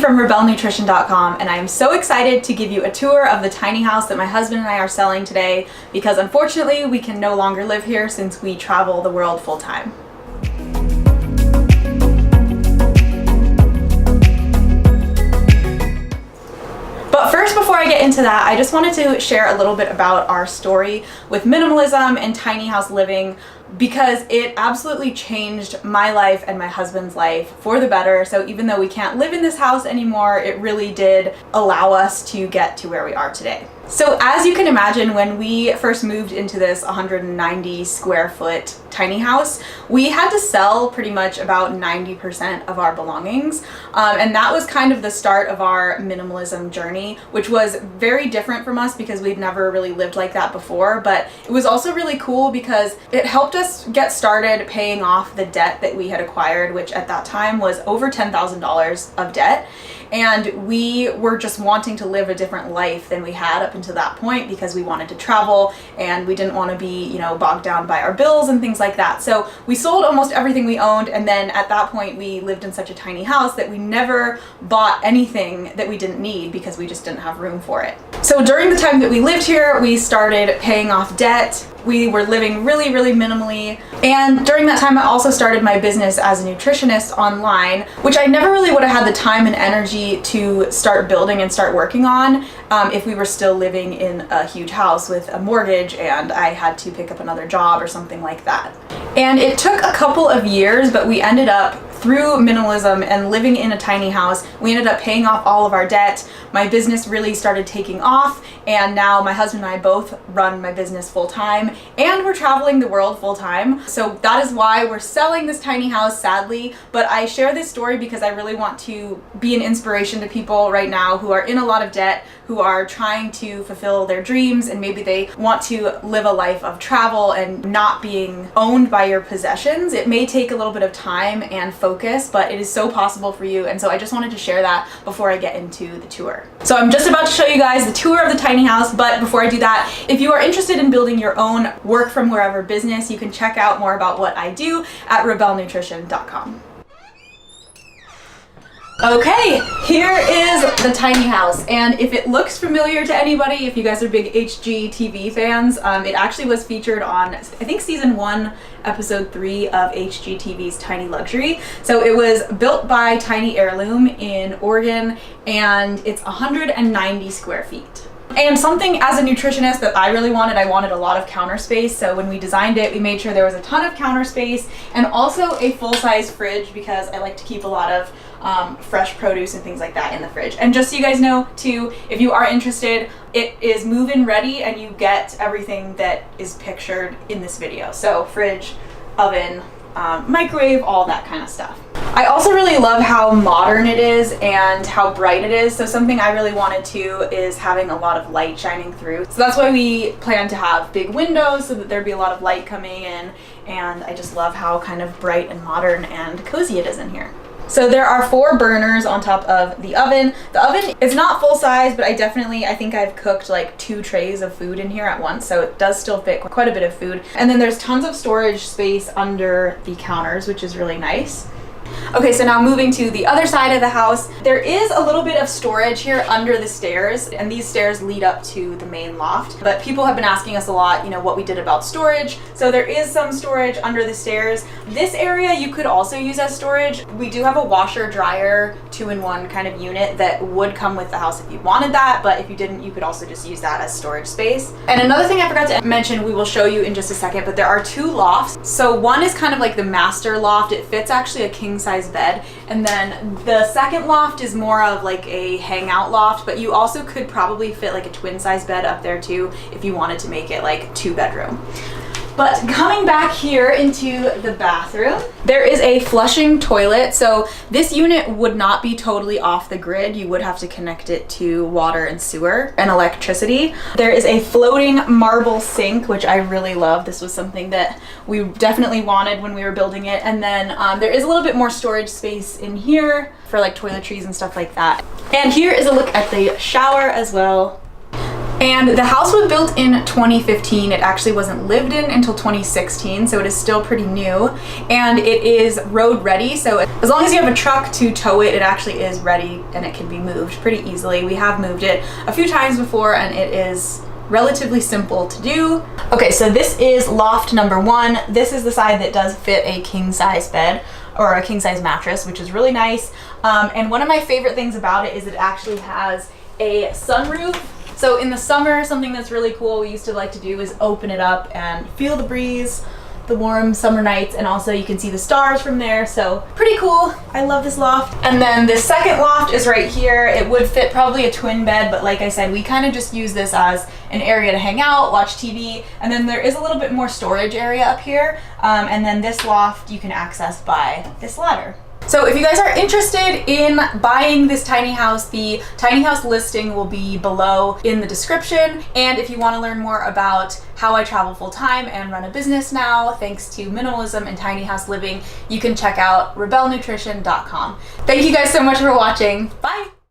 from rebelnutrition.com, and I am so excited to give you a tour of the tiny house that my husband and I are selling today because unfortunately we can no longer live here since we travel the world full time. But first, before I get into that, I just wanted to share a little bit about our story with minimalism and tiny house living because it absolutely changed my life and my husband's life for the better. So even though we can't live in this house anymore, it really did allow us to get to where we are today. So as you can imagine, when we first moved into this 190 square foot tiny house, we had to sell pretty much about 90% of our belongings. And that was kind of the start of our minimalism journey, which was very different from us because we'd never really lived like that before. But it was also really cool because it helped us get started paying off the debt that we had acquired, which at that time was over $10,000 of debt. And we were just wanting to live a different life than we had up until that point because we wanted to travel and we didn't want to be, bogged down by our bills and things like that. So we sold almost everything we owned, and then at that point we lived in such a tiny house that we never bought anything that we didn't need because we just didn't have room for it. So during the time that we lived here, we started paying off debt. We were living really, really minimally. And during that time, I also started my business as a nutritionist online, which I never really would have had the time and energy to start building and start working on if we were still living in a huge house with a mortgage and I had to pick up another job or something like that. And it took a couple of years, but we ended up, through minimalism and living in a tiny house, we ended up paying off all of our debt. My business really started taking off, and now my husband and I both run my business full time, and we're traveling the world full time. So that is why we're selling this tiny house, sadly, but I share this story because I really want to be an inspiration to people right now who are in a lot of debt, who are trying to fulfill their dreams, and maybe they want to live a life of travel and not being owned by your possessions. It may take a little bit of time and focus, but it is so possible for you. And so I just wanted to share that before I get into the tour. So I'm just about to show you guys the tour of the tiny house, but before I do that, if you are interested in building your own work from wherever business, you can check out more about what I do at rebelnutrition.com. Okay, here is the tiny house, and if it looks familiar to anybody, if you guys are big HGTV fans, it actually was featured on, I think, season 1, episode 3 of HGTV's Tiny Luxury. So it was built by Tiny Heirloom in Oregon, and it's 190 square feet. And something as a nutritionist that I really wanted, I wanted a lot of counter space. So when we designed it, we made sure there was a ton of counter space and also a full-size fridge because I like to keep a lot of fresh produce and things like that in the fridge. And just so you guys know too, if you are interested, it is move-in ready and you get everything that is pictured in this video. So fridge, oven, microwave, all that kind of stuff. I also really love how modern it is and how bright it is. So something I really wanted to is having a lot of light shining through. So that's why we plan to have big windows so that there'd be a lot of light coming in. And I just love how kind of bright and modern and cozy it is in here. So there are 4 burners on top of the oven. The oven is not full size, but I think I've cooked like 2 trays of food in here at once, so it does still fit quite a bit of food. And then there's tons of storage space under the counters, which is really nice. Okay, so now moving to the other side of the house, there is a little bit of storage here under the stairs, and these stairs lead up to the main loft. But people have been asking us a lot, what we did about storage. So there is some storage under the stairs. This area you could also use as storage. We do have a washer dryer 2-in-1 kind of unit that would come with the house if you wanted that, but if you didn't, you could also just use that as storage space. And another thing I forgot to mention, we will show you in just a second, but there are 2 lofts. So one is kind of like the master loft. It fits actually a king-size bed, and then the second loft is more of like a hangout loft, but you also could probably fit like a twin-size bed up there too if you wanted to make it like 2-bedroom. But coming back here into the bathroom, there is a flushing toilet. So this unit would not be totally off the grid. You would have to connect it to water and sewer and electricity. There is a floating marble sink, which I really love. This was something that we definitely wanted when we were building it. And then there is a little bit more storage space in here for like toiletries and stuff like that. And here is a look at the shower as well. And the house was built in 2015. It actually wasn't lived in until 2016, so it is still pretty new. And it is road ready, so as long as you have a truck to tow it, it actually is ready and it can be moved pretty easily. We have moved it a few times before and it is relatively simple to do. Okay, so this is loft number 1. This is the side that does fit a king size bed or a king size mattress, which is really nice. And one of my favorite things about it is it actually has a sunroof. So in the summer, something that's really cool we used to like to do is open it up and feel the breeze, the warm summer nights, and also you can see the stars from there, so pretty cool. I love this loft. And then the second loft is right here. It would fit probably a twin bed, but like I said, we kind of just use this as an area to hang out, watch TV, and then there is a little bit more storage area up here, and then this loft you can access by this ladder. So if you guys are interested in buying this tiny house, the tiny house listing will be below in the description. And if you want to learn more about how I travel full time and run a business now, thanks to minimalism and tiny house living, you can check out rebelnutrition.com. Thank you guys so much for watching. Bye!